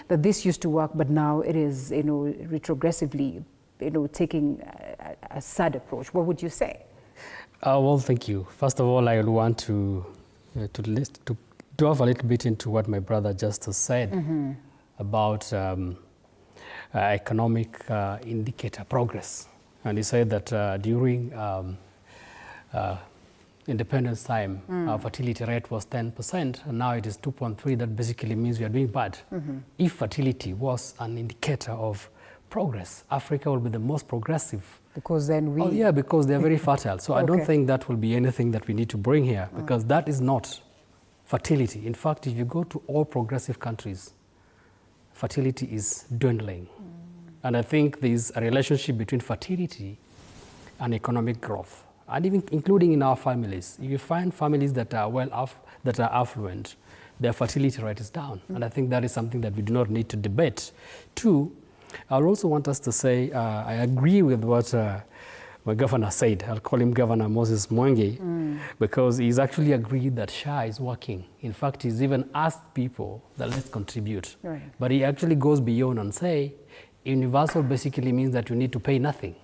that this used to work, but now it is, retrogressively, taking a sad approach. What would you say? Well, thank you. First of all, I want to delve a little bit into what my brother just said about economic indicator progress. And he said that during independence time, our fertility rate was 10%, and now it is 2.3. That basically means we are doing bad. If fertility was an indicator of progress, Africa will be the most progressive. Because then we... Oh, yeah, because they're very fertile. So I don't think that will be anything that we need to bring here, because that is not fertility. In fact, if you go to all progressive countries, fertility is dwindling. And I think there's a relationship between fertility and economic growth, and even including in our families. If you find families that are that are affluent, their fertility rate is down. And I think that is something that we do not need to debate. Two, I also want us to say, I agree with what my governor said. I'll call him Governor Moses Mwangi, because he's actually agreed that SHA is working. In fact, he's even asked people that let's contribute. Right. But he actually goes beyond and say, universal basically means that you need to pay nothing.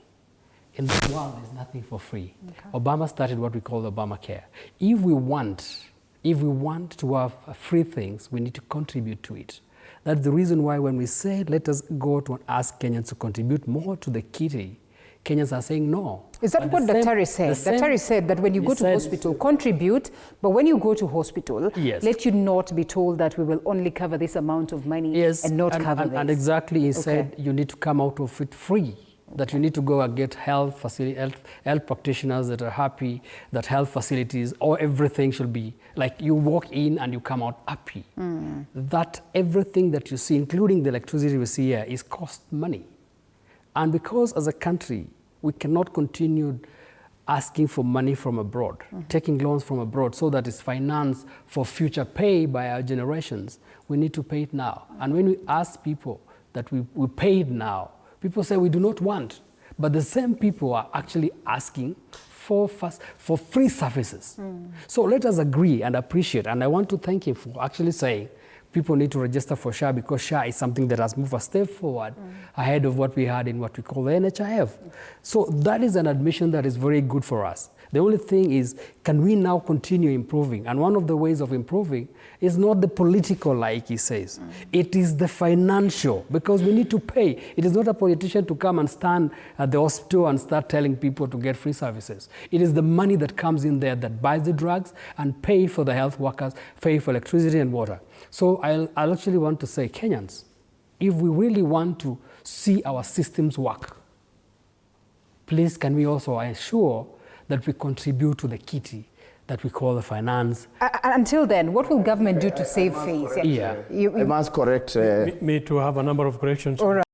In this world, there's nothing for free. Okay. Obama started what we call Obamacare. If we want to have free things, we need to contribute to it. That's the reason why when we say, let us go to ask Kenyans to contribute more to the kitty, Kenyans are saying no. Is that what Daktari said? Daktari said that when you go to hospital, contribute, but when you go to hospital, let you not be told that we will only cover this amount of money and not cover this. And exactly, he said you need to come out of it free. That you need to go and get health practitioners that are happy, that health facilities, or everything should be like you walk in and you come out happy. That everything that you see, including the electricity we see here, is cost money. And because as a country, we cannot continue asking for money from abroad, taking loans from abroad so that it's financed for future pay by our generations, we need to pay it now. And when we ask people that we pay it now, people say we do not want, but the same people are actually asking for free services. So let us agree and appreciate, and I want to thank him for actually saying people need to register for SHA, because SHA is something that has moved a step forward ahead of what we had in what we call the NHIF. So that is an admission that is very good for us. The only thing is, can we now continue improving? And one of the ways of improving is not the political, like he says. It is the financial, because we need to pay. It is not a politician to come and stand at the hospital and start telling people to get free services. It is the money that comes in there that buys the drugs and pay for the health workers, pay for electricity and water. So I'll actually want to say, Kenyans, if we really want to see our systems work, please can we also ensure that we contribute to the kitty that we call the finance. Until then, what will government do to save face? I must correct. Me to have a number of corrections. All right.